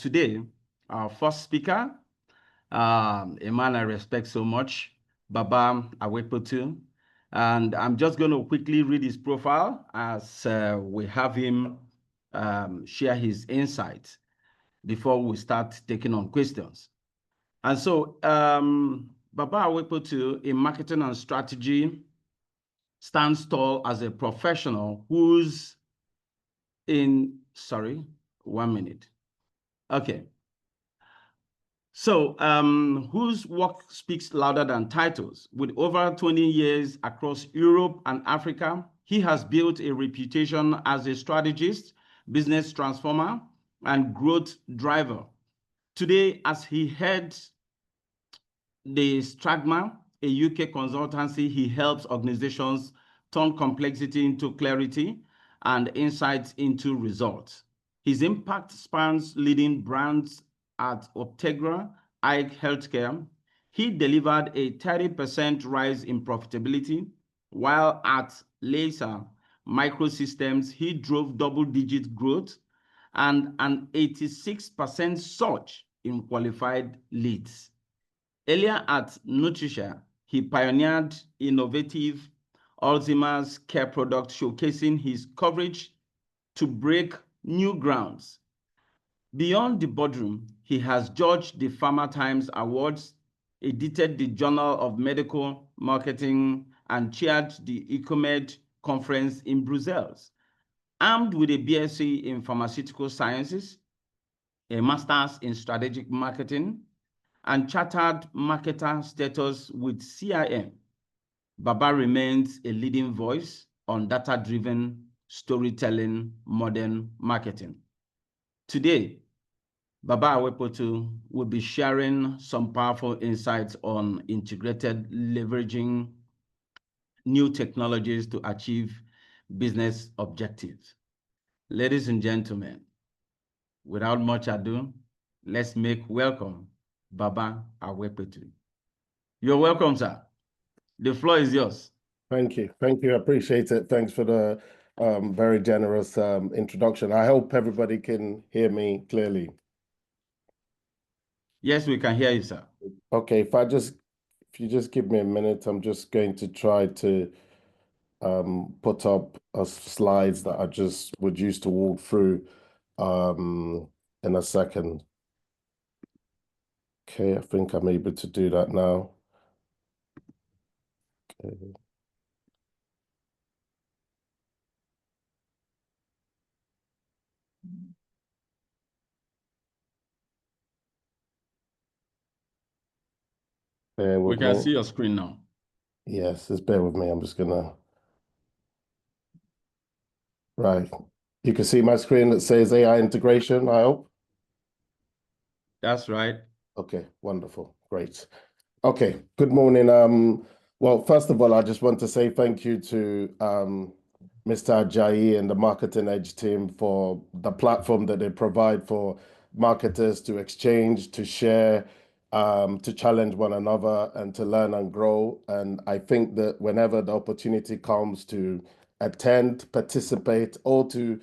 Today, our first speaker, a man I respect so much, Baba Awopetu. And I'm just going to quickly read his profile as we have him share his insights before we start taking on questions. And so, Baba Awopetu in marketing and strategy stands tall as a professional who's sorry, 1 minute. Okay. So, whose work speaks louder than titles? With over 20 years across Europe and Africa, he has built a reputation as a strategist, business transformer, and growth driver. Today, as he heads the Stragmar, a UK consultancy, he helps organizations turn complexity into clarity and insights into results. His impact spans leading brands at Optegra Ike Healthcare. He delivered a 30% rise in profitability, while at Laser Microsystems, he drove double-digit growth and an 86% surge in qualified leads. Earlier at Nutricia, he pioneered innovative Alzheimer's care products, showcasing his courage to break new grounds. Beyond the boardroom, he has judged the Pharma Times Awards, edited the Journal of Medical Marketing, and chaired the EcoMed conference in Brussels. Armed with a BSc in Pharmaceutical Sciences, a Master's in Strategic Marketing, and chartered marketer status with CIM, Baba remains a leading voice on data-driven storytelling, modern marketing. Today, Baba Awopetu will be sharing some powerful insights on integrated leveraging new technologies to achieve business objectives. Ladies and gentlemen, without much ado, let's make welcome Baba Awopetu. You're welcome, sir. The floor is yours. Thank you. Thank you. I appreciate it. Thanks for the very generous introduction. I hope everybody can hear me clearly. Yes, we can hear you, sir. Okay, if you just give me a minute, I'm just going to try to put up slides that I just would use to walk through in a second. Okay, I think I'm able to do that now. Okay. We can see your screen now. Yes, just bear with me. I'm just gonna. Right. You can see my screen that says AI integration, I hope. That's right. Okay, wonderful. Great. Okay, good morning. Well, first of all, I just want to say thank you to Mr. Ajayi and the Marketing Edge team for the platform that they provide for marketers to exchange, to share, to challenge one another and to learn and grow. And I think that whenever the opportunity comes to attend, participate, or to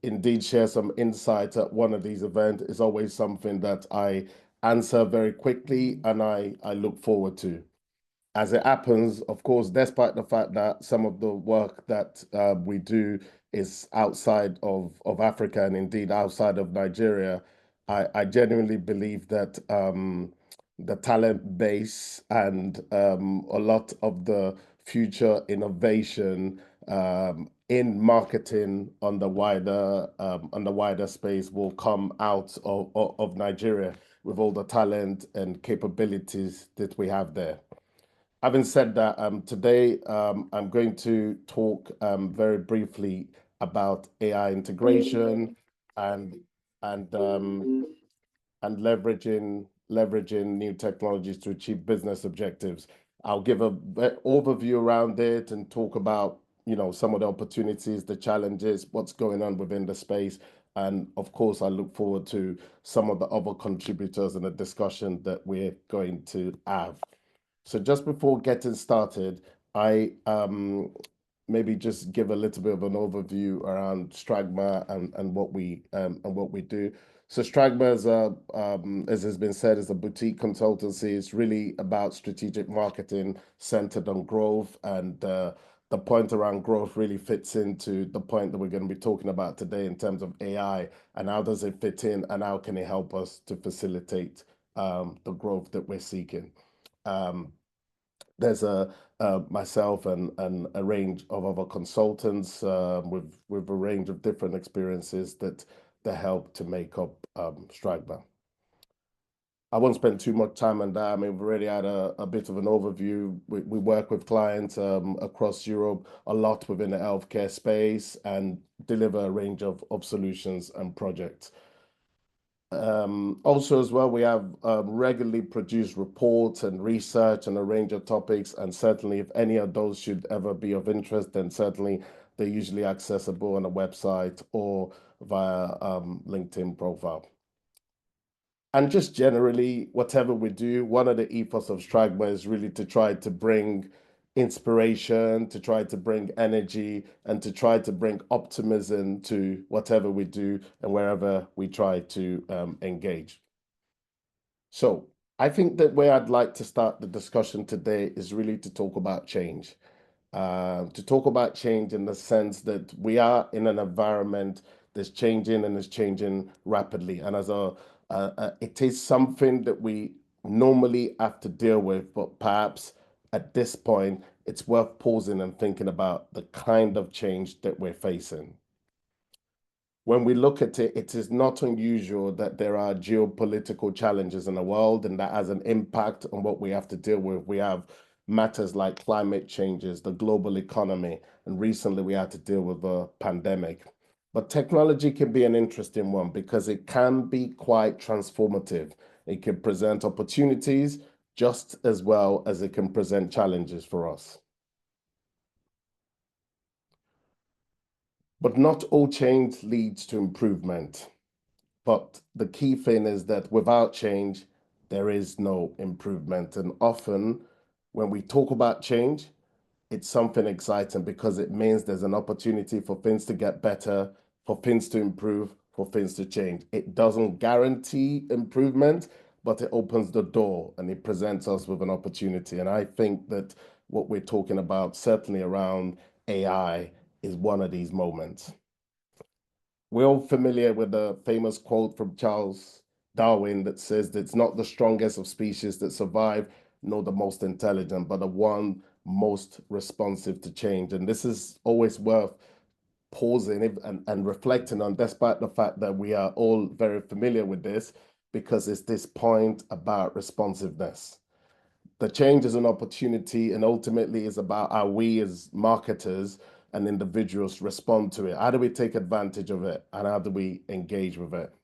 indeed share some insight at one of these events is always something that I answer very quickly and I look forward to. As it happens, of course, despite the fact that some of the work that we do is outside of Africa and indeed outside of Nigeria, I genuinely believe that the talent base and a lot of the future innovation in marketing on the wider space will come out of Nigeria with all the talent and capabilities that we have there. Having said that, today I'm going to talk very briefly about AI integration and leveraging new technologies to achieve business objectives. I'll give an overview around it and talk about some of the opportunities, the challenges, what's going on within the space. And of course, I look forward to some of the other contributors in the discussion that we're going to have. So just before getting started, I maybe just give a little bit of an overview around Stragmar and what we do. So Stragmar, as has been said, is a boutique consultancy. It's really about strategic marketing centered on growth, and the point around growth really fits into the point that we're going to be talking about today in terms of AI and how does it fit in and how can it help us to facilitate the growth that we're seeking. There's myself and a range of other consultants with a range of different experiences that help to make up Stragmar. I won't spend too much time on that. I mean, we've already had a bit of an overview. We work with clients across Europe, a lot within the healthcare space, and deliver a range of solutions and projects. Also, as well, we have regularly produced reports and research on a range of topics, and certainly if any of those should ever be of interest, then certainly they're usually accessible on a website or via LinkedIn profile. And just generally, whatever we do, one of the ethos of Stragmar is really to try to bring inspiration, to try to bring energy, and to try to bring optimism to whatever we do and wherever we try to engage. So I think that where I'd like to start the discussion today is really to talk about change. To talk about change in the sense that we are in an environment that's changing and is changing rapidly. And as it is something that we normally have to deal with, but perhaps at this point, it's worth pausing and thinking about the kind of change that we're facing. When we look at it, it is not unusual that there are geopolitical challenges in the world, and that has an impact on what we have to deal with. We have matters like climate changes, the global economy, and recently we had to deal with a pandemic. But technology can be an interesting one because it can be quite transformative. It can present opportunities just as well as it can present challenges for us. But not all change leads to improvement. But the key thing is that without change, there is no improvement. And often when we talk about change, it's something exciting because it means there's an opportunity for things to get better, for things to improve, for things to change. It doesn't guarantee improvement, but it opens the door and it presents us with an opportunity. And I think that what we're talking about, certainly around AI, is one of these moments. We're all familiar with the famous quote from Charles Darwin that says that it's not the strongest of species that survive, nor the most intelligent, but the one most responsive to change. And this is always worth pausing and reflecting on, despite the fact that we are all very familiar with this, because it's this point about responsiveness. The change is an opportunity and ultimately is about how we as marketers and individuals respond to it. How do we take advantage of it and how do we engage with it?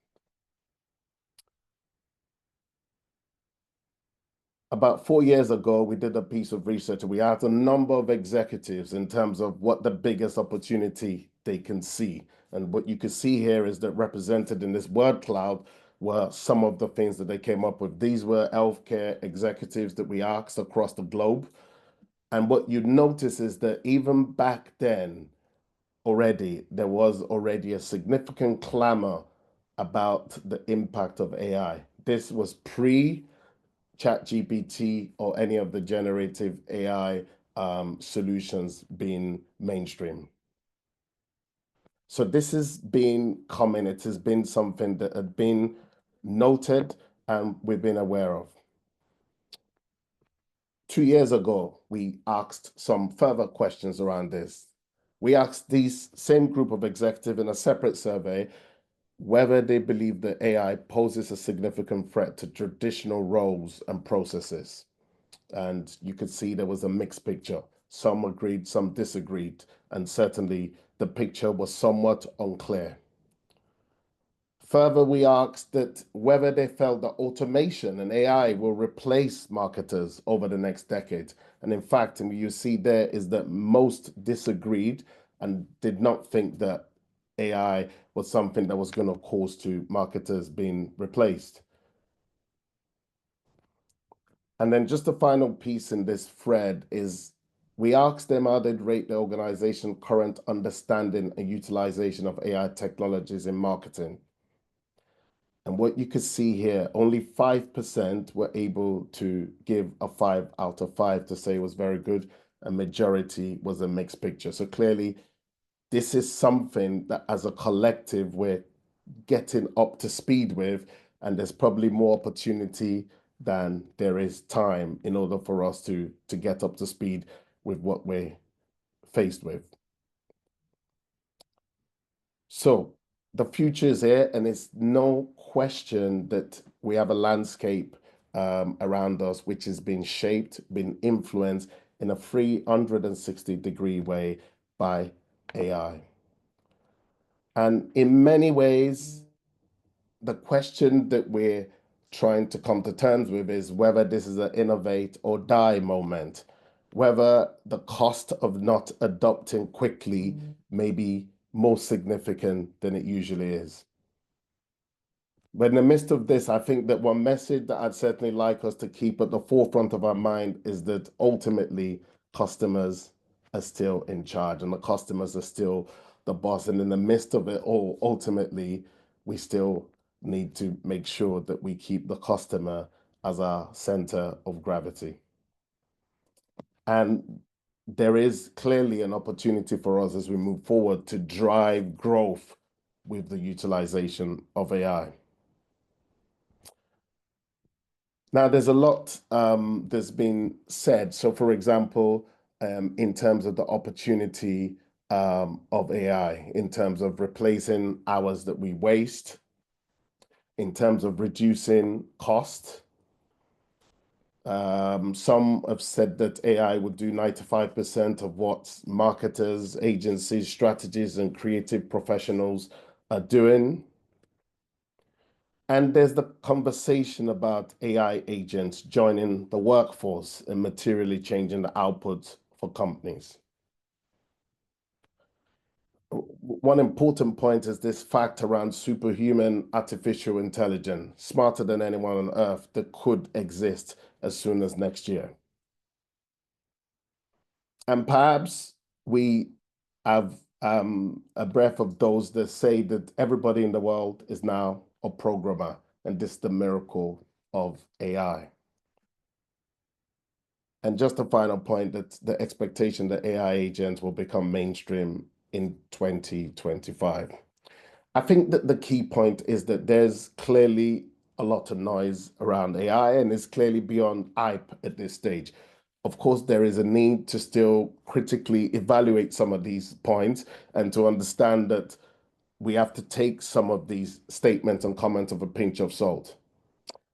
About 4 years ago, we did a piece of research and we asked a number of executives in terms of what the biggest opportunity they can see. And what you can see here is that represented in this word cloud were some of the things that they came up with. These were healthcare executives that we asked across the globe. And what you'd notice is that even back then, already, there was already a significant clamor about the impact of AI. This was pre-ChatGPT or any of the generative AI solutions being mainstream. So this has been coming. It has been something that had been noted and we've been aware of. 2 years ago, we asked some further questions around this. We asked these same group of executives in a separate survey whether they believe that AI poses a significant threat to traditional roles and processes. And you could see there was a mixed picture. Some agreed, some disagreed, and certainly the picture was somewhat unclear. Further, we asked that whether they felt that automation and AI will replace marketers over the next decade. And in fact, what you see there is that most disagreed and did not think that AI was something that was going to cause to marketers being replaced. And then just the final piece in this thread is we asked them how they'd rate the organization's current understanding and utilization of AI technologies in marketing. And what you could see here, only 5% were able to give a 5 out of 5 to say it was very good. A majority was a mixed picture. So clearly, this is something that as a collective we're getting up to speed with, and there's probably more opportunity than there is time in order for us to get up to speed with what we're faced with. So the future is here, and it's no question that we have a landscape around us which has been shaped, been influenced in a 360-degree way by AI. And in many ways, the question that we're trying to come to terms with is whether this is an innovate or die moment, whether the cost of not adopting quickly may be more significant than it usually is. But in the midst of this, I think that one message that I'd certainly like us to keep at the forefront of our mind is that ultimately customers are still in charge and the customers are still the boss. And in the midst of it all, ultimately, we still need to make sure that we keep the customer as our center of gravity. And there is clearly an opportunity for us as we move forward to drive growth with the utilization of AI. Now, there's a lot that's been said. So, for example, in terms of the opportunity of AI, in terms of replacing hours that we waste, in terms of reducing cost. Some have said that AI would do 95% of what marketers, agencies, strategists, and creative professionals are doing. And there's the conversation about AI agents joining the workforce and materially changing the output for companies. One important point is this fact around superhuman artificial intelligence, smarter than anyone on Earth, that could exist as soon as next year. And perhaps we have a breath of those that say that everybody in the world is now a programmer, and this is the miracle of AI. And just a final point, that the expectation that AI agents will become mainstream in 2025. I think that the key point is that there's clearly a lot of noise around AI, and it's clearly beyond hype at this stage. Of course, there is a need to still critically evaluate some of these points and to understand that we have to take some of these statements and comments with a pinch of salt.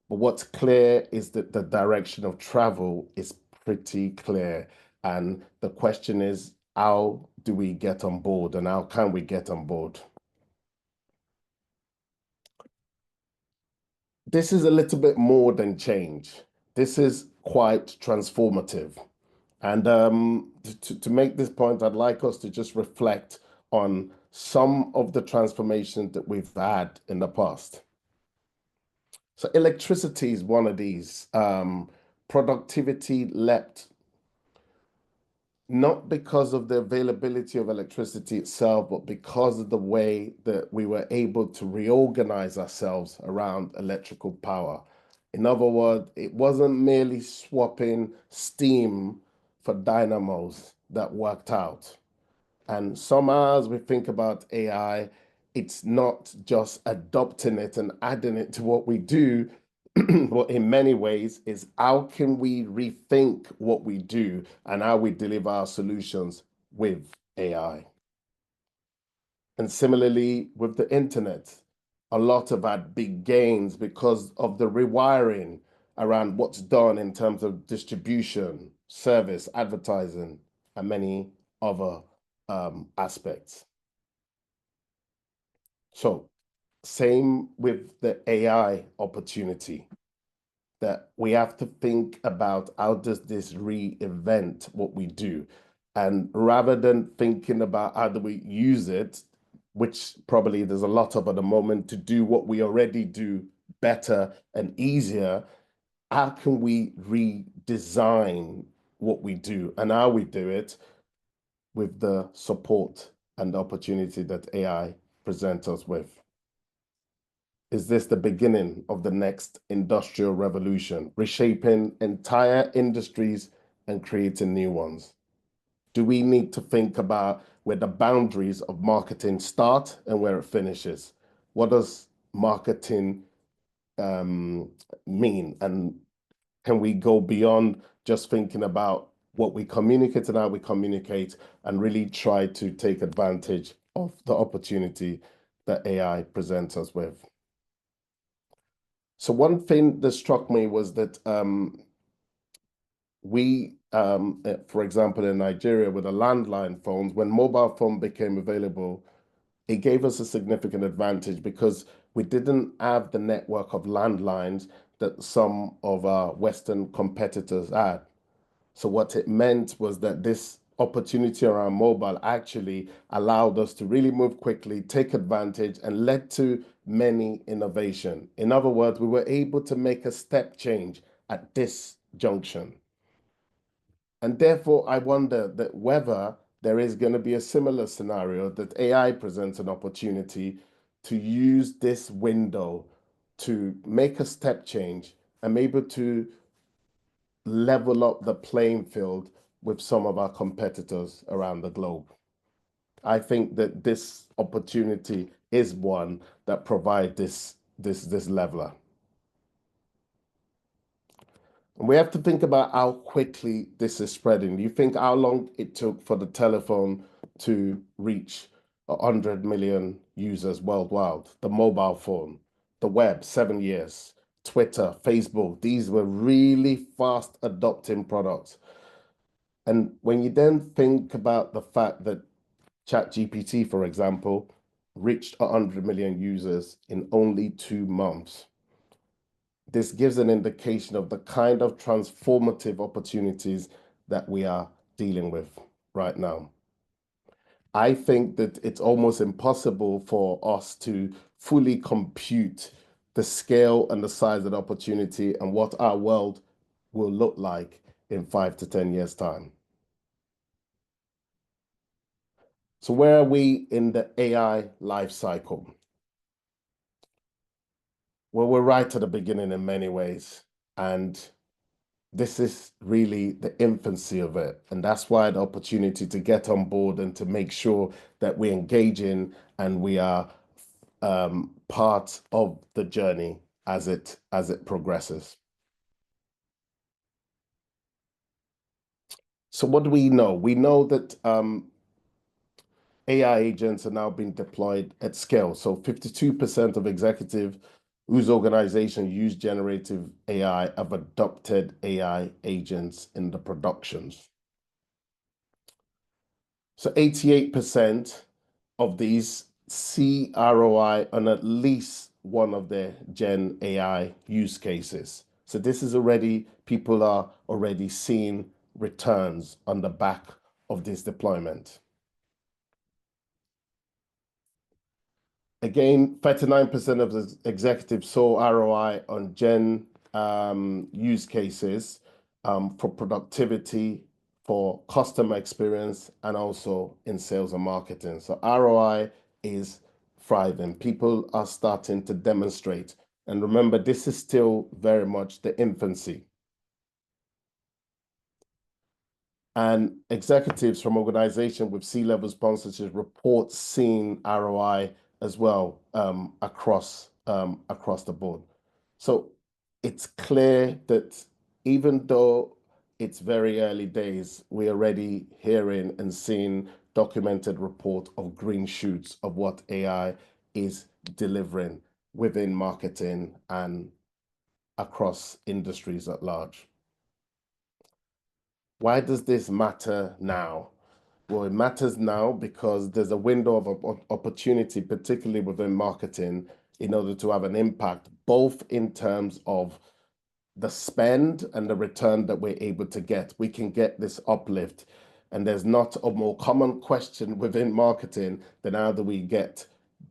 But what's clear is that the direction of travel is pretty clear. And the question is, how do we get on board, and how can we get on board? This is a little bit more than change. This is quite transformative. And to make this point, I'd like us to just reflect on some of the transformations that we've had in the past. So electricity is one of these. Productivity leapt, not because of the availability of electricity itself, but because of the way that we were able to reorganize ourselves around electrical power. In other words, it wasn't merely swapping steam for dynamos that worked out. And somehow, as we think about AI, it's not just adopting it and adding it to what we do, but in many ways is how can we rethink what we do and how we deliver our solutions with AI. And similarly with the internet, a lot of our big gains because of the rewiring around what's done in terms of distribution, service, advertising, and many other aspects. So same with the AI opportunity, that we have to think about how does this reinvent what we do. And rather than thinking about how do we use it, which probably there's a lot of at the moment, to do what we already do better and easier, how can we redesign what we do and how we do it with the support and the opportunity that AI presents us with. Is this the beginning of the next industrial revolution, reshaping entire industries and creating new ones? Do we need to think about where the boundaries of marketing start and where it finishes? What does marketing mean? And can we go beyond just thinking about what we communicate and how we communicate and really try to take advantage of the opportunity that AI presents us with? So one thing that struck me was that for example, in Nigeria with the landline phones, when mobile phone became available, it gave us a significant advantage because we didn't have the network of landlines that some of our Western competitors had. So what it meant was that this opportunity around mobile actually allowed us to really move quickly, take advantage, and led to many innovation. In other words, we were able to make a step change at this junction. And therefore, I wonder that whether there is going to be a similar scenario that AI presents an opportunity to use this window to make a step change and maybe to level up the playing field with some of our competitors around the globe. I think that this opportunity is one that provides this leveler. And we have to think about how quickly this is spreading. Do you think how long it took for the telephone to reach 100 million users worldwide? The mobile phone, the web, 7 years, Twitter, Facebook, these were really fast adopting products. And when you then think about the fact that ChatGPT, for example, reached 100 million users in only 2 months, this gives an indication of the kind of transformative opportunities that we are dealing with right now. I think that it's almost impossible for us to fully compute the scale and the size of the opportunity and what our world will look like in 5 to 10 years' time. So where are we in the AI life cycle? Well, we're right at the beginning in many ways, and this is really the infancy of it. And that's why the opportunity to get on board and to make sure that we engage in and we are part of the journey as it progresses. So what do we know? We know that AI agents are now being deployed at scale. So 52% of executives whose organization use generative AI have adopted AI agents in the productions. So 88% of these see ROI on at least one of their Gen AI use cases. So this is already, people are already seeing returns on the back of this deployment. Again, 39% of the executives saw ROI on Gen use cases for productivity, for customer experience, and also in sales and marketing. So ROI is thriving. People are starting to demonstrate. And remember, this is still very much the infancy. And executives from organizations with C-level sponsorship report seeing ROI as well across the board. So it's clear that even though it's very early days, we're already hearing and seeing documented report of green shoots of what AI is delivering within marketing and across industries at large. Why does this matter now? Well, it matters now because there's a window of opportunity, particularly within marketing, in order to have an impact, both in terms of the spend and the return that we're able to get. We can get this uplift. And there's not a more common question within marketing than how do we get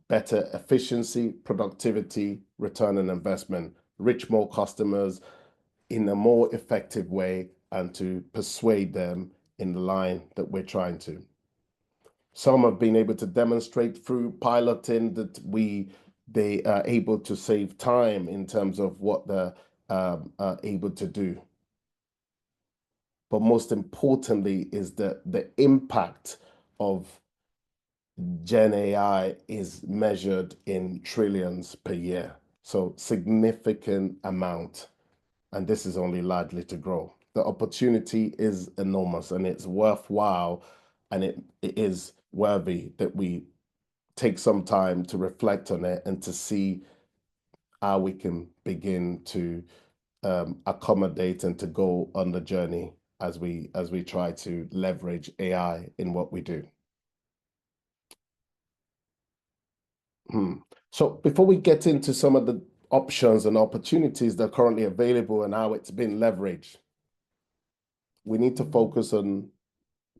better efficiency, productivity, return on investment, reach more customers in a more effective way, and to persuade them in the line that we're trying to. Some have been able to demonstrate through piloting that we they are able to save time in terms of what they're able to do. But most importantly is the impact of Gen AI is measured in trillions per year. So significant amount. And this is only likely to grow. The opportunity is enormous and it's worthwhile, and it is worthy that we take some time to reflect on it and to see how we can begin to accommodate and to go on the journey as we try to leverage AI in what we do. So before we get into some of the options and opportunities that are currently available and how it's been leveraged, we need to focus on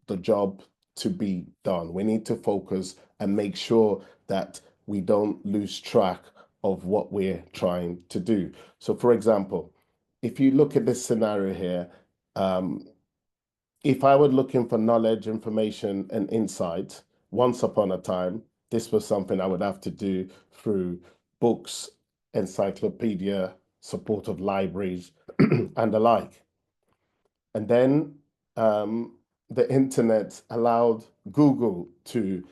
the job to be done. We need to focus and make sure that we don't lose track of what we're trying to do. So for example, if you look at this scenario here, if I were looking for knowledge, information, and insight, once upon a time, this was something I would have to do through books, encyclopedia, support of libraries, and the like. And then the internet allowed Google to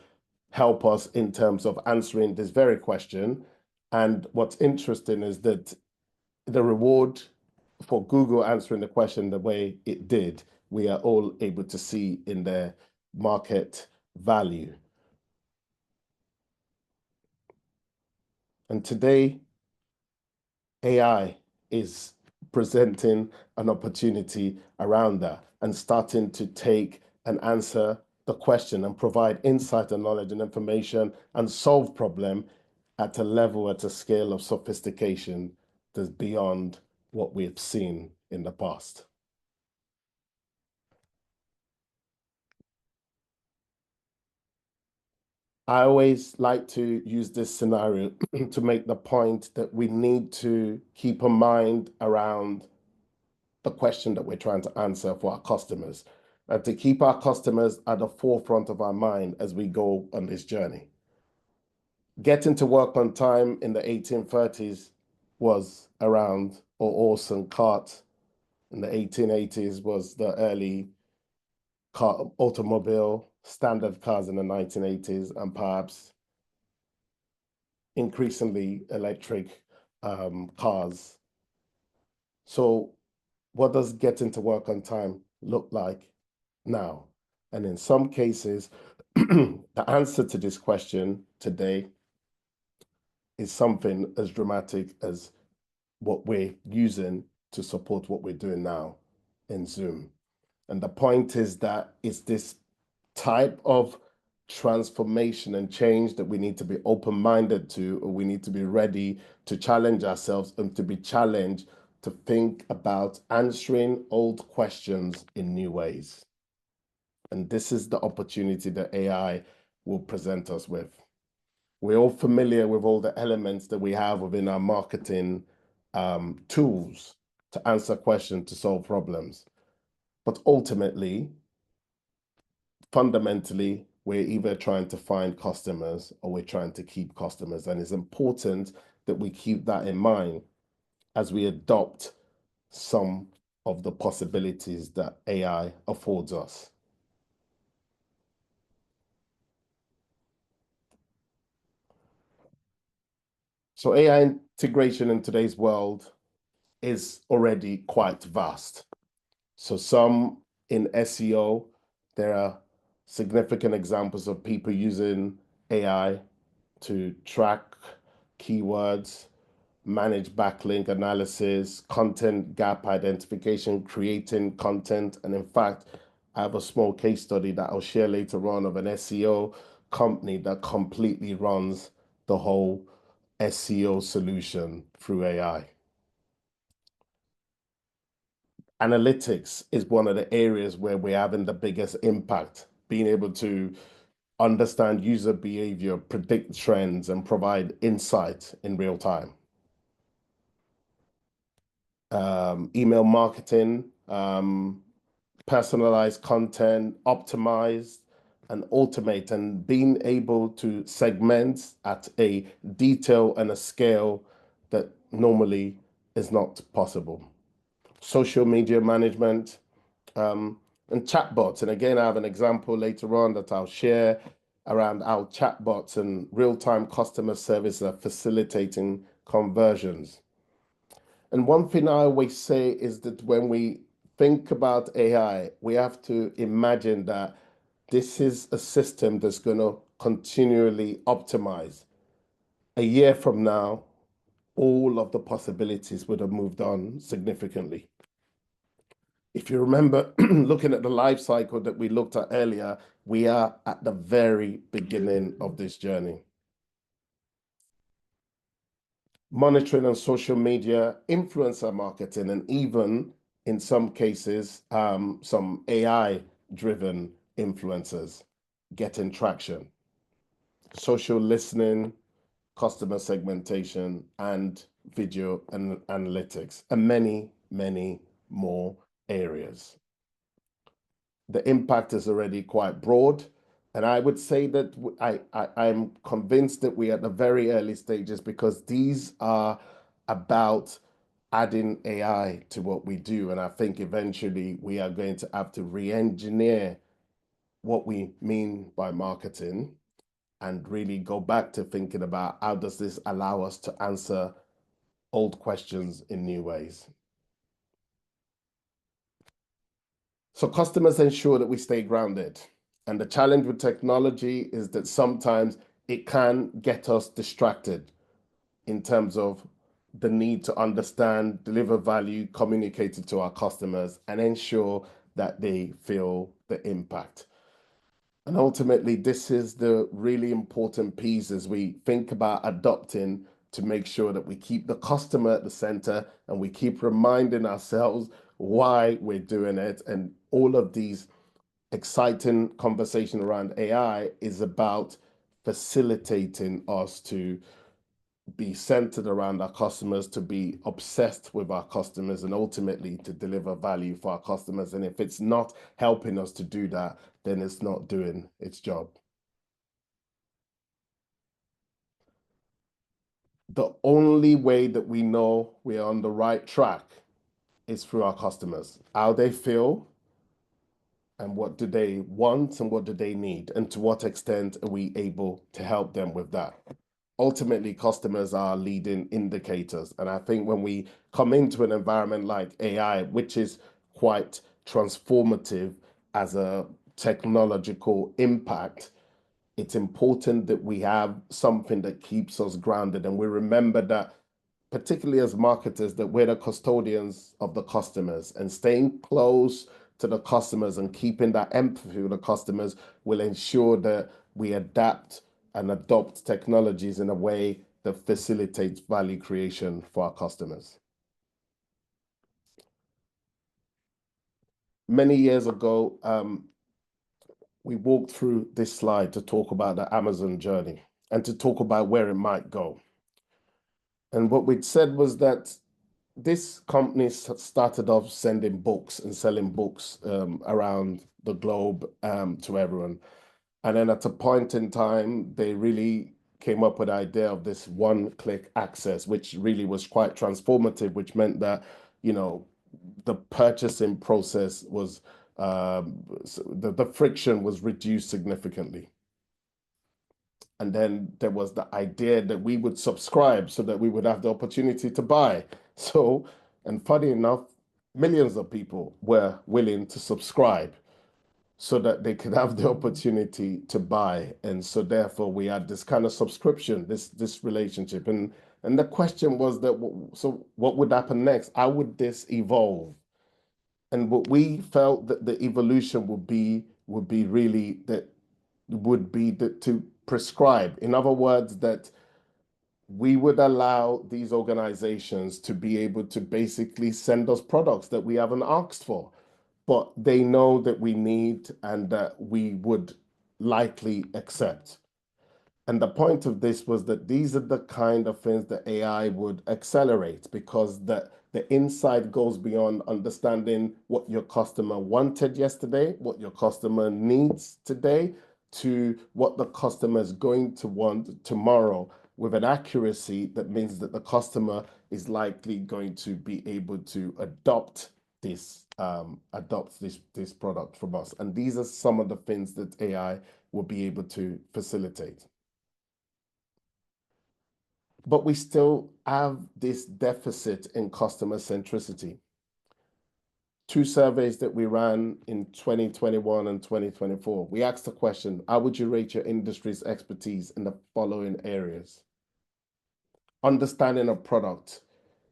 help us in terms of answering this very question. And what's interesting is that the reward for Google answering the question the way it did, we are all able to see in their market value. And today, AI is presenting an opportunity around that and starting to take and answer the question and provide insight and knowledge and information and solve problem at a level, at a scale of sophistication that's beyond what we've seen in the past. I always like to use this scenario to make the point that we need to keep a mind around the question that we're trying to answer for our customers, and to keep our customers at the forefront of our mind as we go on this journey. Getting to work on time in the 1830s was around, or horse and cart in the 1880s was the early car, automobile, standard cars in the 1980s, and perhaps increasingly electric cars. So what does getting to work on time look like now? And in some cases, the answer to this question today is something as dramatic as what we're using to support what we're doing now in Zoom. And the point is that it's this type of transformation and change that we need to be open-minded to, or we need to be ready to challenge ourselves and to be challenged to think about answering old questions in new ways. And this is the opportunity that AI will present us with. We're all familiar with all the elements that we have within our marketing tools to answer questions, to solve problems. But ultimately, fundamentally, we're either trying to find customers or we're trying to keep customers. And it's important that we keep that in mind as we adopt some of the possibilities that AI affords us. So AI integration in today's world is already quite vast. So some in SEO, there are significant examples of people using AI to track keywords, manage backlink analysis, content gap identification, creating content. And in fact, I have a small case study that I'll share later on of an SEO company that completely runs the whole SEO solution through AI. Analytics is one of the areas where we're having the biggest impact, being able to understand user behavior, predict trends, and provide insight in real time. Email marketing, personalized content, optimized and automate and being able to segment at a detail and a scale that normally is not possible. Social media management, and chatbots. And again, I have an example later on that I'll share around how chatbots and real-time customer service are facilitating conversions. And one thing I always say is that when we think about AI, we have to imagine that this is a system that's going to continually optimize. A year from now, all of the possibilities would have moved on significantly. If you remember looking at the life cycle that we looked at earlier, we are at the very beginning of this journey. Monitoring on social media, influencer marketing, and even in some cases, some AI-driven influencers getting traction. Social listening, customer segmentation, and video and analytics, and many, many more areas. The impact is already quite broad. And I would say that I'm convinced that we're at the very early stages, because these are about adding AI to what we do. And I think eventually we are going to have to re-engineer what we mean by marketing and really go back to thinking about how does this allow us to answer old questions in new ways. So customers ensure that we stay grounded. And the challenge with technology is that sometimes it can get us distracted in terms of the need to understand, deliver value, communicate it to our customers, and ensure that they feel the impact. And ultimately, this is the really important piece as we think about adopting, to make sure that we keep the customer at the center and we keep reminding ourselves why we're doing it. And all of these exciting conversation around AI is about facilitating us to be centered around our customers, to be obsessed with our customers, and ultimately to deliver value for our customers. And if it's not helping us to do that, then it's not doing its job. The only way that we know we're on the right track is through our customers, how they feel, and what do they want and what do they need, and to what extent are we able to help them with that. Ultimately, customers are leading indicators. And I think when we come into an environment like AI, which is quite transformative as a technological impact, it's important that we have something that keeps us grounded. And we remember that, particularly as marketers, that we're the custodians of the customers, and staying close to the customers and keeping that empathy with the customers will ensure that we adapt and adopt technologies in a way that facilitates value creation for our customers. Many years ago, we walked through this slide to talk about the Amazon journey and to talk about where it might go. And what we'd said was that this company started off sending books and selling books around the globe to everyone. And then at a point in time, they really came up with the idea of this one-click access, which really was quite transformative, which meant that, you know, the purchasing process was, the friction was reduced significantly. And then there was the idea that we would subscribe so that we would have the opportunity to buy. So, and funny enough, millions of people were willing to subscribe so that they could have the opportunity to buy. And so therefore we had this kind of subscription, this relationship. And the question was that, so what would happen next? How would this evolve? And what we felt that the evolution would be really that to prescribe. In other words, that we would allow these organizations to be able to basically send us products that we haven't asked for, but they know that we need and that we would likely accept. And the point of this was that these are the kind of things that AI would accelerate, because the insight goes beyond understanding what your customer wanted yesterday, what your customer needs today, to what the customer is going to want tomorrow with an accuracy that means that the customer is likely going to be able to adopt this product from us. And these are some of the things that AI will be able to facilitate. But we still have this deficit in customer centricity. Two surveys that we ran in 2021 and 2024, we asked the question, how would you rate your industry's expertise in the following areas? Understanding a product,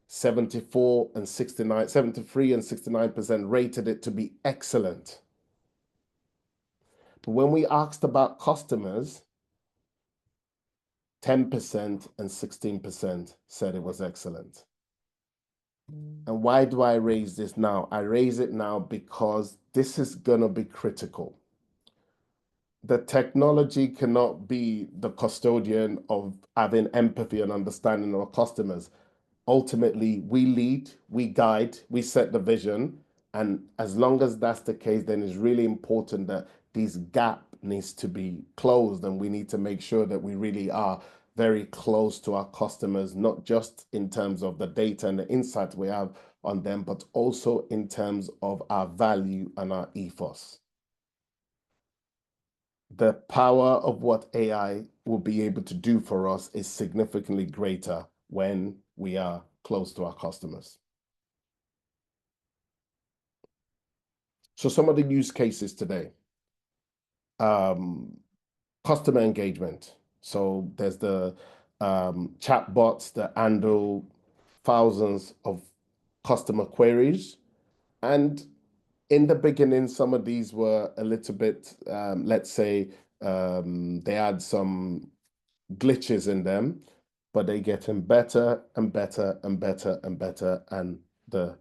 73 and 69% rated it to be excellent. But when we asked about customers, 10% and 16% said it was excellent. And why do I raise this now? I raise it now because this is going to be critical. The technology cannot be the custodian of having empathy and understanding of our customers. Ultimately, we lead, we guide, we set the vision. And as long as that's the case, then it's really important that this gap needs to be closed. And we need to make sure that we really are very close to our customers, not just in terms of the data and the insights we have on them, but also in terms of our value and our ethos. The power of what AI will be able to do for us is significantly greater when we are close to our customers. So some of the use cases today, customer engagement. So there's the chat bots that handle thousands of customer queries. And in the beginning, some of these were a little bit, let's say, they had some glitches in them, but they're getting better and better and better and better, and the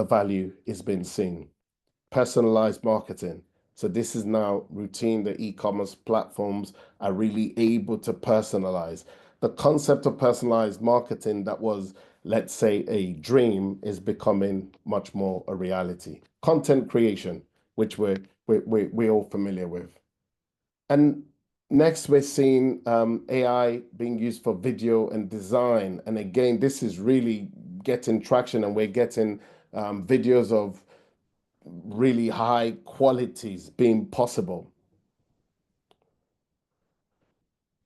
value is being seen. Personalized marketing. So this is now routine. The e-commerce platforms are really able to personalize. The concept of personalized marketing that was, let's say, a dream is becoming much more a reality. Content creation, which we're all familiar with. And next, we're seeing AI being used for video and design. And again, this is really getting traction, and we're getting videos of really high qualities being possible.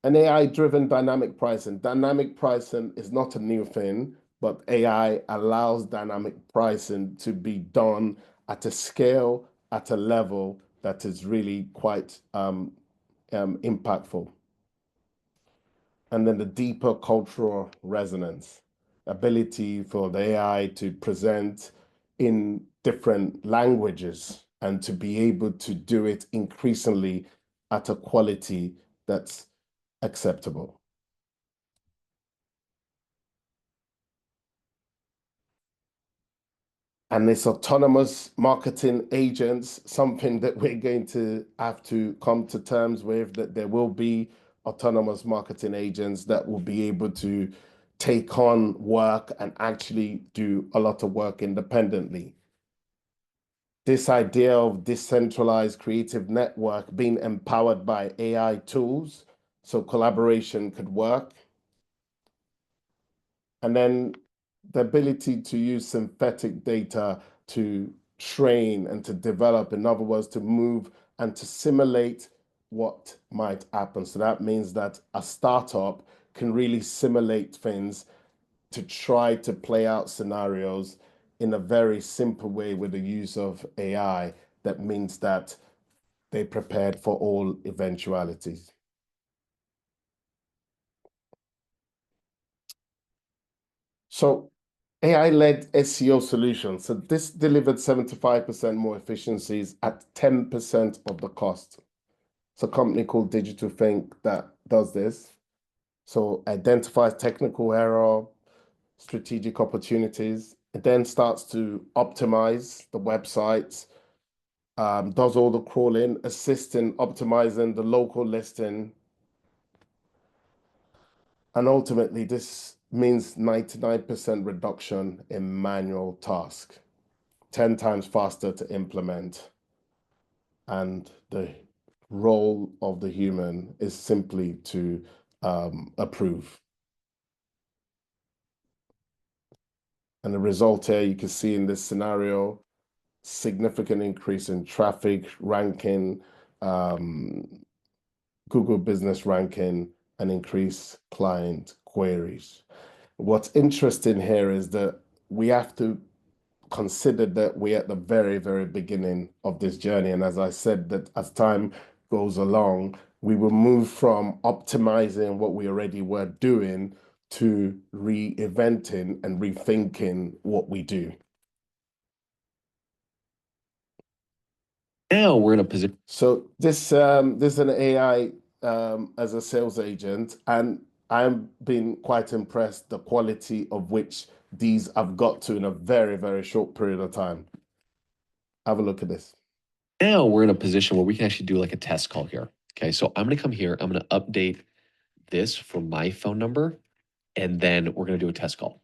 And AI-driven dynamic pricing. Dynamic pricing is not a new thing, but AI allows dynamic pricing to be done at a scale, at a level that is really quite impactful. And then the deeper cultural resonance, ability for the AI to present in different languages and to be able to do it increasingly at a quality that's acceptable. And this autonomous marketing agents, something that we're going to have to come to terms with, that there will be autonomous marketing agents that will be able to take on work and actually do a lot of work independently. This idea of decentralized creative network being empowered by AI tools, so collaboration could work. And then the ability to use synthetic data to train and to develop, in other words, to move and to simulate what might happen. So that means that a startup can really simulate things to try to play out scenarios in a very simple way with the use of AI. That means that they prepared for all eventualities. So AI-led SEO solutions. So this delivered 75% more efficiencies at 10% of the cost. It's a company called Digital Think that does this. So identifies technical error, strategic opportunities. It then starts to optimize the websites, does all the crawling, assists in optimizing the local listing. And ultimately, this means 99% reduction in manual tasks, 10 times faster to implement, and the role of the human is simply to approve. And the result here, you can see in this scenario, significant increase in traffic, ranking, Google business ranking, and increased client queries. What's interesting here is that we have to consider that we're at the very, very beginning of this journey. And as I said, that as time goes along, we will move from optimizing what we already were doing to reinventing and rethinking what we do. Now we're in a position. So this is an AI as a sales agent, and I'm been quite impressed the quality of which these have got to in a very, very short period of time. Have a look at this. Now we're in a position where we can actually do like a test call here. Okay, so I'm going to come here. I'm going to update this from my phone number, and then we're going to do a test call.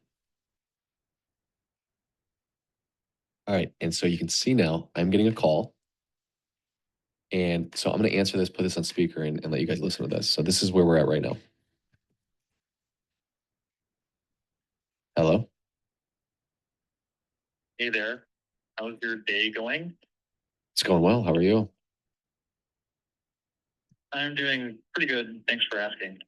All right, and so you can see now I'm getting a call. And so I'm going to answer this, put this on speaker, and let you guys listen to this. So this is where we're at right now. Hello? Hey there. How's your day going? It's going well. How are you? I'm doing pretty good. Thanks for asking.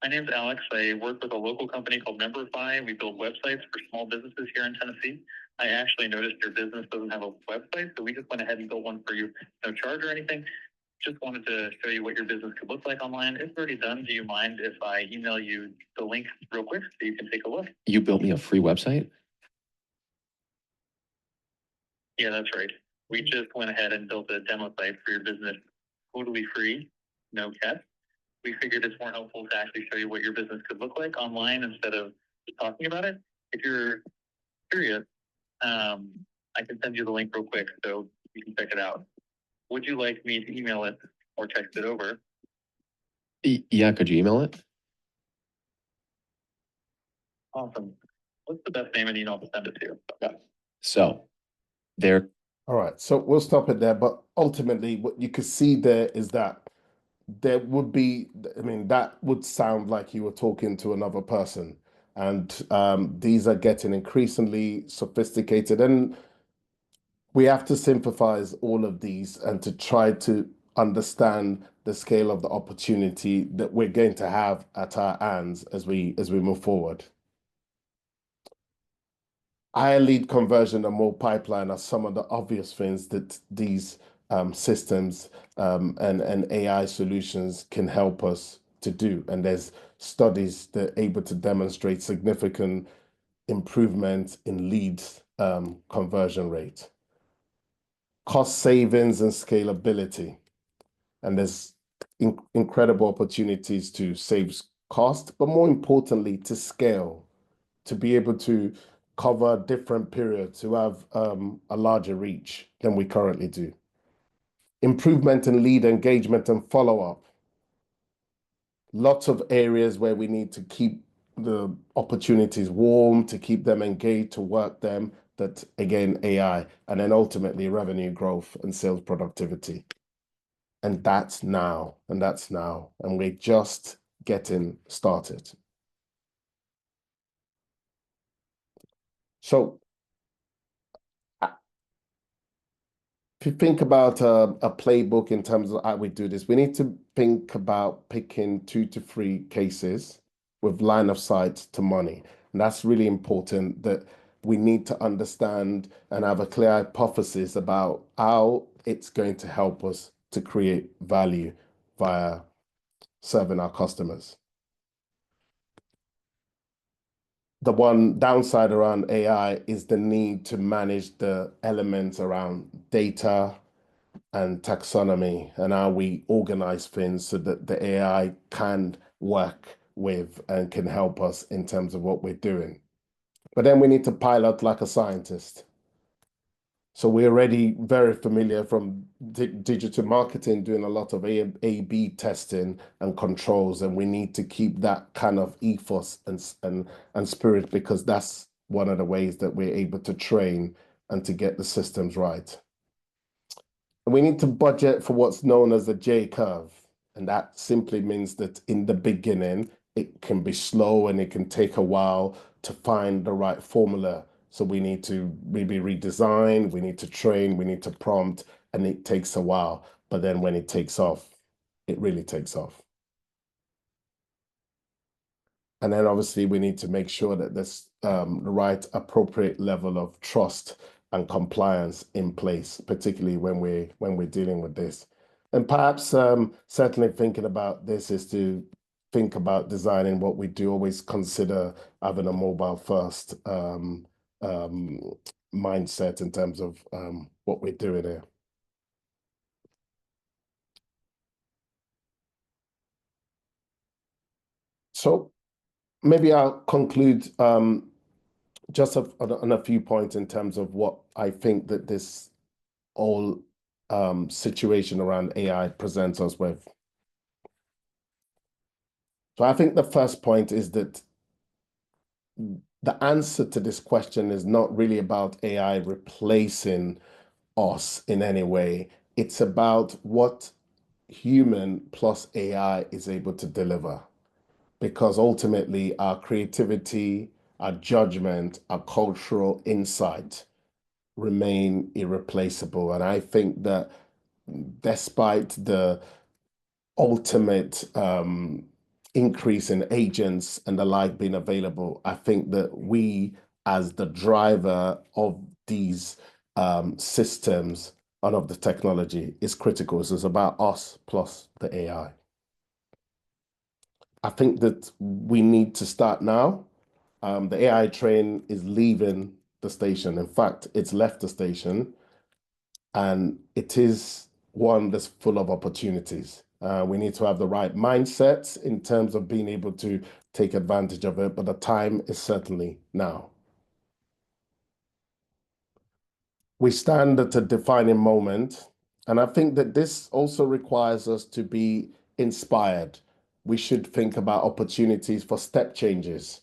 My name's Alex. I work with a local company called Memberify. We build websites for small businesses here in Tennessee. I actually noticed your business doesn't have a website, so we just went ahead and built one for you. No charge or anything. Just wanted to show you what your business could look like online. It's already done. Do you mind if I email you the link real quick so you can take a look? You built me a free website? Yeah, that's right. We just went ahead and built a demo site for your business, totally free, no catch. We figured it's more helpful to actually show you what your business could look like online instead of just talking about it. If you're curious, I can send you the link real quick so you can check it out. Would you like me to email it or text it over? Yeah, could you email it? Awesome. What's the best name and email to send it to? Yeah. So there. All right, so we'll stop it there. But ultimately, what you could see there is that there would be, I mean, that would sound like you were talking to another person. And these are getting increasingly sophisticated. And we have to sympathize all of these and to try to understand the scale of the opportunity that we're going to have at our hands as we move forward. Higher lead conversion and more pipeline are some of the obvious things that these systems and AI solutions can help us to do. And there's studies that are able to demonstrate significant improvement in lead conversion rate, cost savings and scalability. And there's incredible opportunities to save cost, but more importantly, to scale, to be able to cover different periods, to have a larger reach than we currently do. Improvement in lead engagement and follow-up. Lots of areas where we need to keep the opportunities warm, to keep them engaged, to work them, that again, AI, and then ultimately revenue growth and sales productivity. And that's now, and we're just getting started. So if you think about a playbook in terms of how we do this, we need to think about picking 2 to 3 cases with line of sight to money. And that's really important, that we need to understand and have a clear hypothesis about how it's going to help us to create value via serving our customers. The one downside around AI is the need to manage the elements around data and taxonomy and how we organize things so that the AI can work with and can help us in terms of what we're doing. But then we need to pilot like a scientist. So we're already very familiar from digital marketing, doing a lot of A/B testing and controls, and we need to keep that kind of ethos and spirit, because that's one of the ways that we're able to train and to get the systems right. And we need to budget for what's known as the J curve. And that simply means that in the beginning, it can be slow and it can take a while to find the right formula. So we need to maybe redesign, we need to train, we need to prompt, and it takes a while. But then when it takes off, it really takes off. And then obviously we need to make sure that there's the right appropriate level of trust and compliance in place, particularly when we're dealing with this. And perhaps certainly thinking about this is to think about designing what we do, always consider having a mobile first mindset in terms of what we're doing here. So maybe I'll conclude just on a few points in terms of what I think that this whole situation around AI presents us with. So I think the first point is that the answer to this question is not really about AI replacing us in any way. It's about what human plus AI is able to deliver. Because ultimately our creativity, our judgment, our cultural insight remain irreplaceable. And I think that despite the ultimate increase in agents and the like being available, I think that we, as the driver of these systems and of the technology, is critical. So it's about us plus the AI. I think that we need to start now. The AI train is leaving the station. In fact, it's left the station, and it is one that's full of opportunities. We need to have the right mindsets in terms of being able to take advantage of it, but the time is certainly now. We stand at a defining moment, and I think that this also requires us to be inspired. We should think about opportunities for step changes.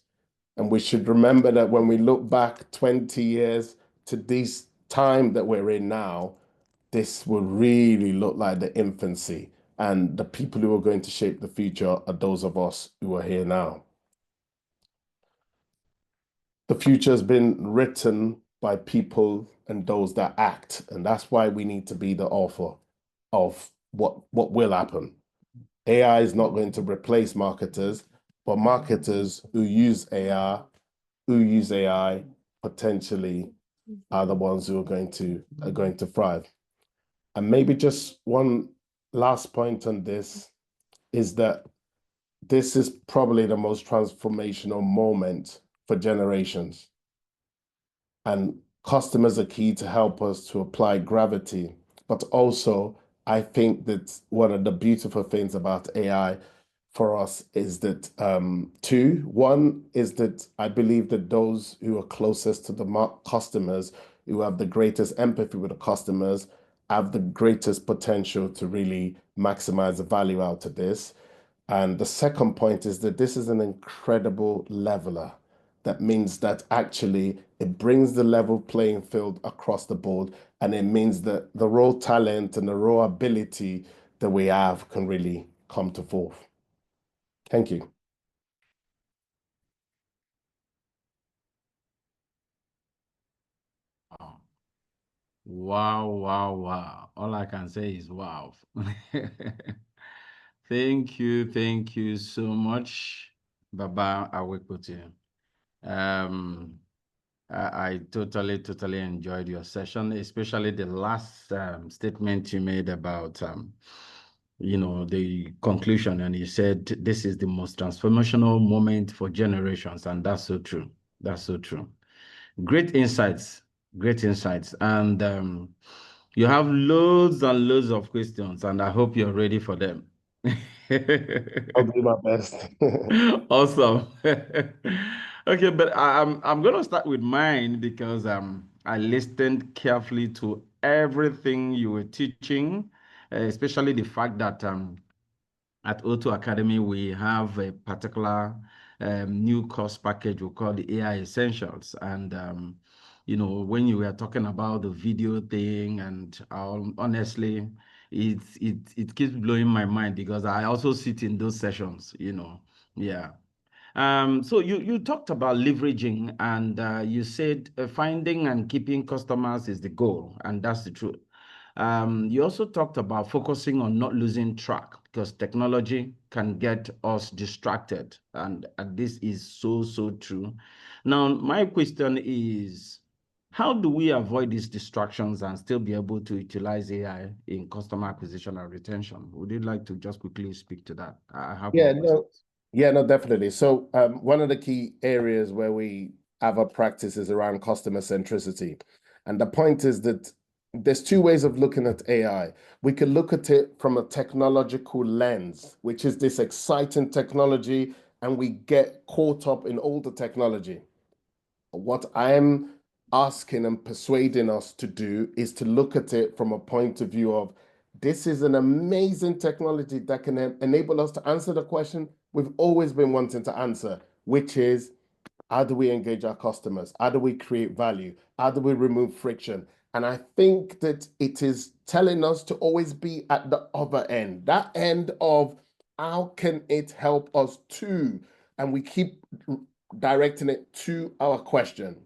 And we should remember that when we look back 20 years to this time that we're in now, this will really look like the infancy. And the people who are going to shape the future are those of us who are here now. The future has been written by people and those that act. And that's why we need to be the author of what will happen. AI is not going to replace marketers, but marketers who use AI potentially are the ones who are going to thrive. And maybe just one last point on this is that this is probably the most transformational moment for generations. And customers are key to help us to apply gravity. But also, I think that one of the beautiful things about AI for us is that one is that I believe that those who are closest to the customers, who have the greatest empathy with the customers, have the greatest potential to really maximize the value out of this. And the second point is that this is an incredible leveler. That means that actually it brings the level playing field across the board, and it means that the raw talent and the raw ability that we have can really come to forth. Thank you. Wow, wow, wow. All I can say is wow. Thank you so much, Baba Awopetu. I totally enjoyed your session, especially the last statement you made about, the conclusion, and you said this is the most transformational moment for generations, and that's so true. That's so true. Great insights, and you have loads and loads of questions, and I hope you're ready for them. I'll do my best. Awesome. Okay, but I'm gonna start with mine because I listened carefully to everything you were teaching, especially the fact that at O2 Academy we have a particular new course package we call the AI Essentials, and when you were talking about the video thing, and honestly, it keeps blowing my mind because I also sit in those sessions. Yeah. So you talked about leveraging, and you said finding and keeping customers is the goal, and that's the truth. You also talked about focusing on not losing track because technology can get us distracted, and this is so, so true. Now, my question is, how do we avoid these distractions and still be able to utilize AI in customer acquisition and retention? Would you like to just quickly speak to that? I have more Yeah, questions. no, definitely. So one of the key areas where we have a practice is around customer centricity. And the point is that there's two ways of looking at AI. We can look at it from a technological lens, which is this exciting technology, and we get caught up in all the technology. What I'm asking and persuading us to do is to look at it from a point of view of this is an amazing technology that can enable us to answer the question we've always been wanting to answer, which is how do we engage our customers? How do we create value? How do we remove friction? And I think that it is telling us to always be at the other end, that end of how can it help us too? And we keep directing it to our question.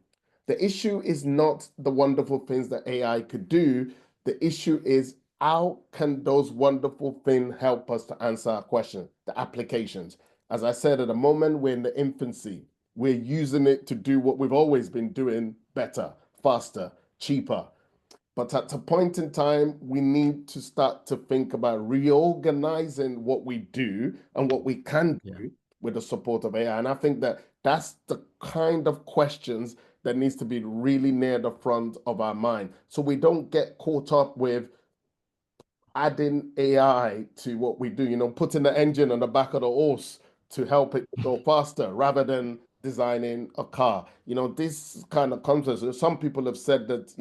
The issue is not the wonderful things that AI could do. The issue is how can those wonderful things help us to answer our question, the applications. As I said, at the moment, we're in the infancy. We're using it to do what we've always been doing better, faster, cheaper. But at a point in time, we need to start to think about reorganizing what we do and what we can Yeah. do with the support of AI. And I think that that's the kind of questions that needs to be really near the front of our mind. So we don't get caught up with adding AI to what we do, putting the engine on the back of the horse to help it go faster rather than designing a car. This kind of concept. Some people have said that,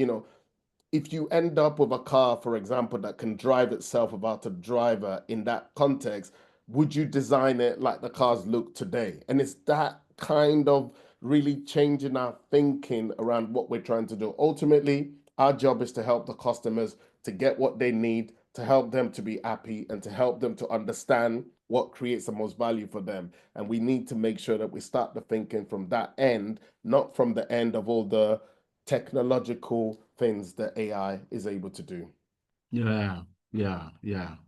if you end up with a car, for example, that can drive itself without a driver in that context, would you design it like the cars look today? And it's that kind of really changing our thinking around what we're trying to do. Ultimately, our job is to help the customers to get what they need, to help them to be happy, and to help them to understand what creates the most value for them. And we need to make sure that we start the thinking from that end, not from the end of all the technological things that AI is able to do. Yeah,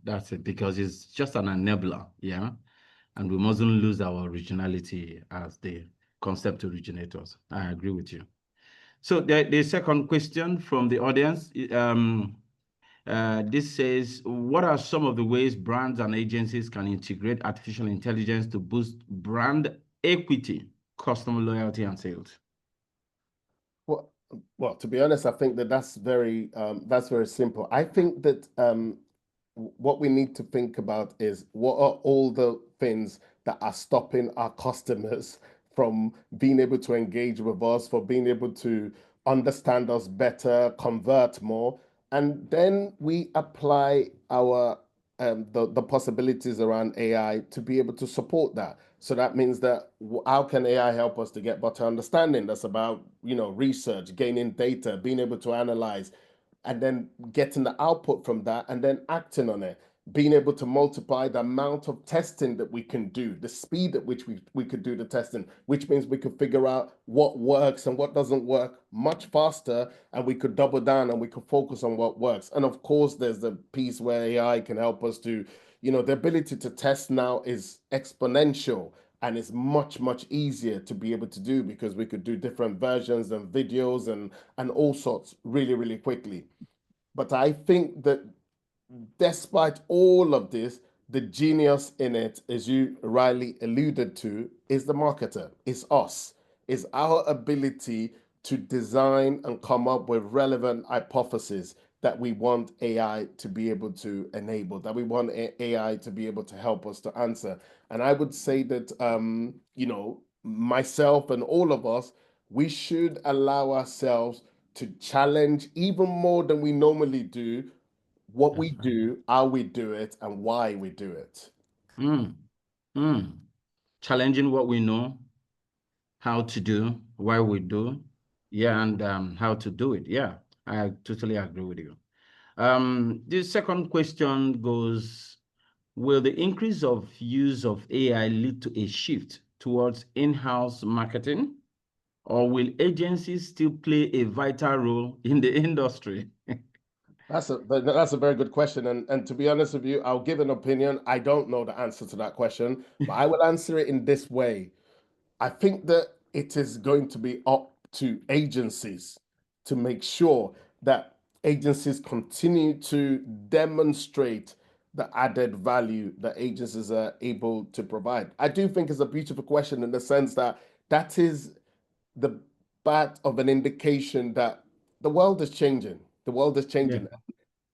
that's it, because it's just an enabler, yeah, and we mustn't lose our originality as the concept originators. I agree with you. So the second question from the audience, this says, what are some of the ways brands and agencies can integrate artificial intelligence to boost brand equity, customer loyalty, and sales? Well, to be honest, I think that that's very simple. I think that what we need to think about is what are all the things that are stopping our customers from being able to engage with us, for being able to understand us better, convert more, and then we apply our the possibilities around AI to be able to support that. So that means that how can AI help us to get better understanding? That's about, research, gaining data, being able to analyze, and then getting the output from that and then acting on it, being able to multiply the amount of testing that we can do, the speed at which we could do the testing, which means we could figure out what works and what doesn't work much faster, and we could double down and we could focus on what works. And of course, there's the piece where AI can help us to, the ability to test now is exponential. And it's much, much easier to be able to do because we could do different versions and videos and all sorts really, really quickly. But I think that despite all of this, the genius in it, as you rightly alluded to, is the marketer, is us, is our ability to design and come up with relevant hypotheses that we want AI to be able to enable, that we want AI to be able to help us to answer. And I would say that, myself and all of us, we should allow ourselves to challenge even more than we normally do what we That's right. do, how we do it, and why we do it. Mm, Challenging what we know, how to do, why we do. Yeah, and how to do it. Yeah, I totally agree with you. The second question goes, will the increase of use of AI lead to a shift towards in-house marketing, or will agencies still play a vital role in the industry? That's a very good question. And to be honest with you, I'll give an opinion. I don't know the answer to that question, but I will answer it in this way. I think that it is going to be up to agencies to make sure that agencies continue to demonstrate the added value that agencies are able to provide. I do think it's a beautiful question in the sense that that is the part of an indication that the world is changing. The world is Yeah, changing.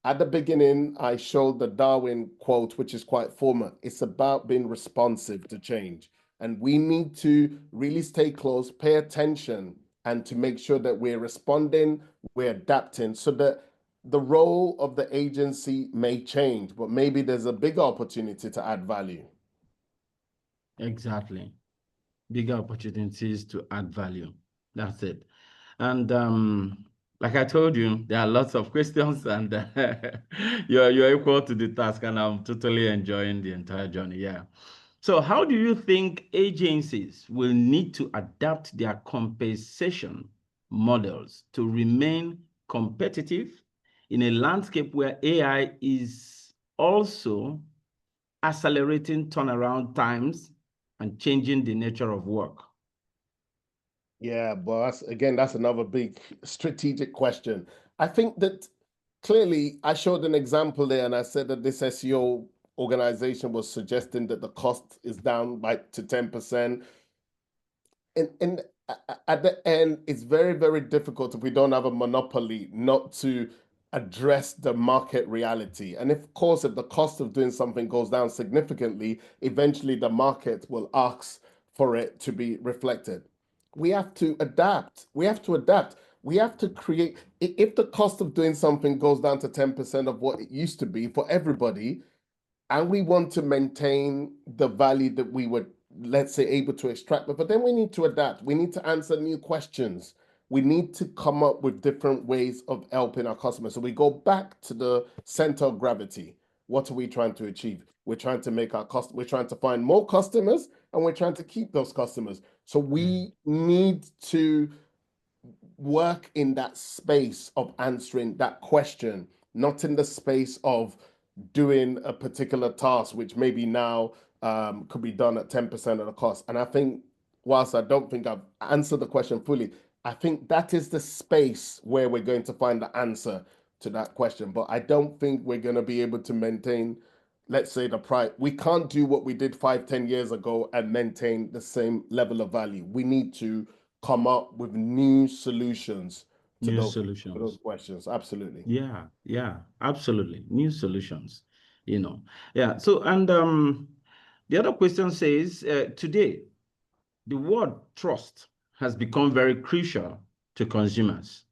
At the beginning, I showed the Darwin quote, which is quite formal. It's about being responsive to change. And we need to really stay close, pay attention, and to make sure that we're responding, we're adapting, so that the role of the agency may change, but maybe there's a bigger opportunity to add value. exactly. Bigger opportunities to add value. That's it. And like I told you, there are lots of questions, and you're equal to the task, and I'm totally enjoying the entire journey. Yeah. So, how do you think agencies will need to adapt their compensation models to remain competitive in a landscape where AI is also accelerating turnaround times and changing the nature of work? Yeah, but that's another big strategic question. I think that clearly I showed an example there and I said that this SEO organization was suggesting that the cost is down by to 10%. And at the end, it's very, very difficult if we don't have a monopoly not to address the market reality. And of course, if the cost of doing something goes down significantly, eventually the market will ask for it to be reflected. We have to adapt. We have to adapt. We have to create, if the cost of doing something goes down to 10% of what it used to be for everybody, and we want to maintain the value that we were, let's say, able to extract, but then we need to adapt. We need to answer new questions. We need to come up with different ways of helping our customers. So we go back to the center of gravity. What are we trying to achieve? We're trying to make we're trying to find more customers, and we're trying to keep those customers. So we need to work in that space of answering that question, not in the space of doing a particular task, which maybe now could be done at 10% of the cost. And I think, whilst I don't think I've answered the question fully, I think that is the space where we're going to find the answer to that question. But I don't think we're going to be able to maintain, let's say, the price. We can't do what we did 5, 10 years ago and maintain the same level of value. We need to come up with new solutions to New those solutions. questions. Absolutely. Yeah, absolutely. New solutions, you know. Yeah. So, and the other question says, today, the word trust has become very crucial to consumers.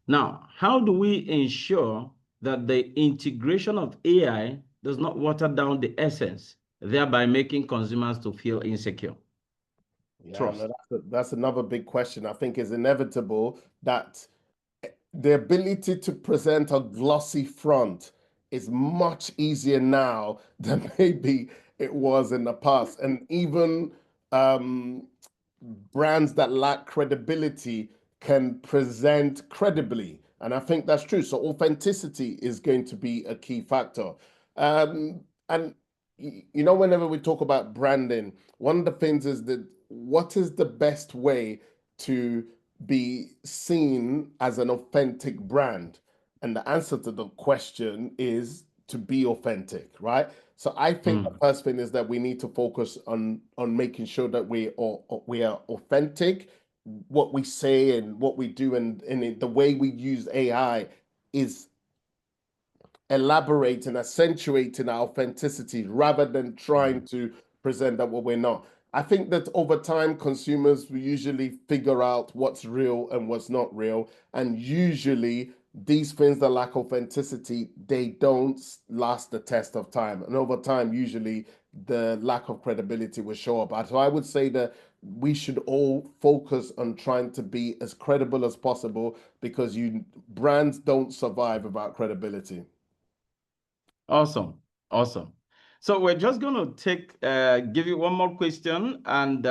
Now, how do we ensure that the integration of AI does not water down the essence, thereby making consumers to feel insecure? Yeah, no, Trust. that's another big question. I think it's inevitable that the ability to present a glossy front is much easier now than maybe it was in the past. And even brands that lack credibility can present credibly. And I think that's true. So authenticity is going to be a key factor. And you know, whenever we talk about branding, one of the things is that what is the best way to be seen as an authentic brand? And the answer to the question is to be authentic, right? So I think the first thing is that we need to focus on making sure that we are authentic. What we say and what we do, and the way we use AI is elaborating, accentuating our authenticity rather than trying to present that what we're not. I think that over time, consumers will usually figure out what's real and what's not real. And usually these things that lack authenticity, they don't last the test of time. And over time, usually the lack of credibility will show up. So I would say that we should all focus on trying to be as credible as possible, because brands don't survive without credibility. Awesome. Awesome. So we're just going to give you one more question, and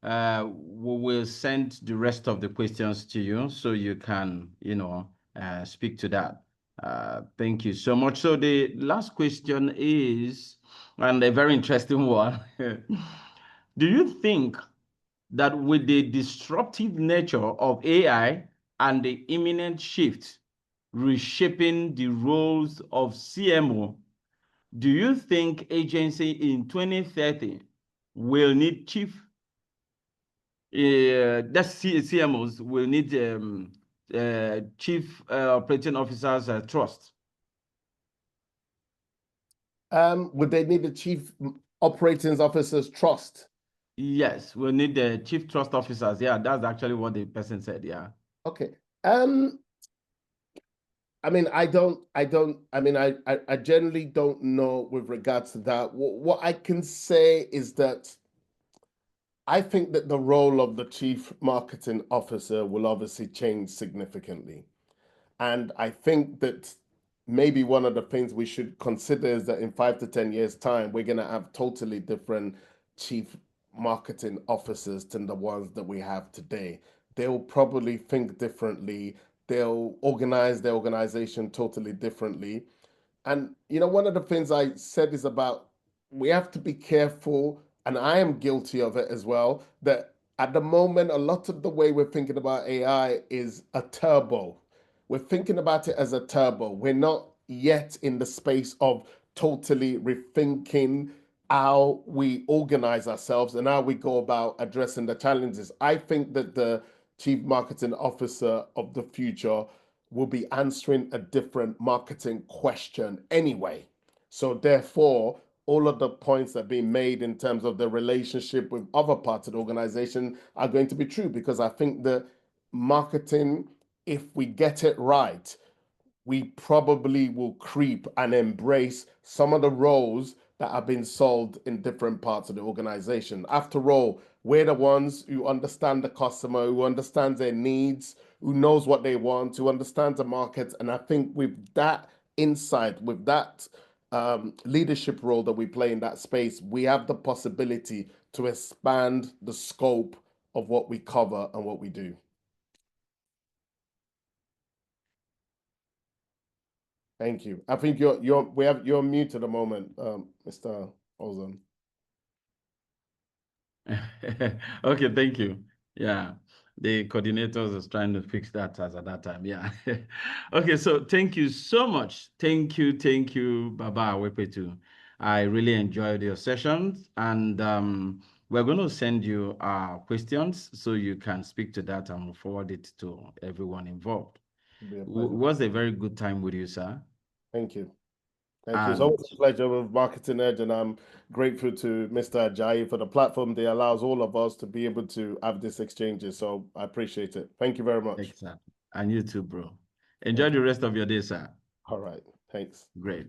we will send the rest of the questions to you so you can, speak to that. Thank you so much. So the last question is, and a very interesting one. Do you think that with the disruptive nature of AI and the imminent shift reshaping the roles of CMO, do you think agency in 2030 will need CMOs will need chief operating officers trust? Would they need the chief operating officer's trust? Yes, we'll need the chief trust officers. Yeah, that's actually what the person said. Yeah. Okay. I mean, I generally don't know with regards to that. What I can say is that I think that the role of the chief marketing officer will obviously change significantly. And I think that maybe one of the things we should consider is that in 5 to 10 years' time, we're going to have totally different chief marketing officers than the ones that we have today. They'll probably think differently. They'll organize their organization totally differently. And, one of the things I said is about we have to be careful, and I am guilty of it as well, that at the moment, a lot of the way we're thinking about AI is a turbo. We're thinking about it as a turbo. We're not yet in the space of totally rethinking how we organize ourselves and how we go about addressing the challenges. I think that the chief marketing officer of the future will be answering a different marketing question anyway. So therefore, all of the points that are being made in terms of the relationship with other parts of the organization are going to be true, because I think that marketing, if we get it right, we probably will creep and embrace some of the roles that have been sold in different parts of the organization. After all, we're the ones who understand the customer, who understands their needs, who knows what they want, who understands the market. And I think with that insight, with that leadership role that we play in that space, we have the possibility to expand the scope of what we cover and what we do. Thank you. I think you're mute at the moment, Mr. Ozan. Okay, thank you. Yeah, the coordinators is trying to fix that as at that time. Yeah. Okay, so thank you so much. Thank you, Baba Awopetu. I really enjoyed your sessions, and we're going to send you questions so you can speak to that and forward it to everyone involved. It was a very good time with you, sir. Thank you. Thank you. It's always a pleasure with Marketing Edge, and I'm grateful to Mr. Ajayi for the platform that allows all of us to be able to have these exchanges. So I appreciate it. Thank you very much. Exactly. And you too, bro. Enjoy the rest of your day, sir. All right. Thanks. Great.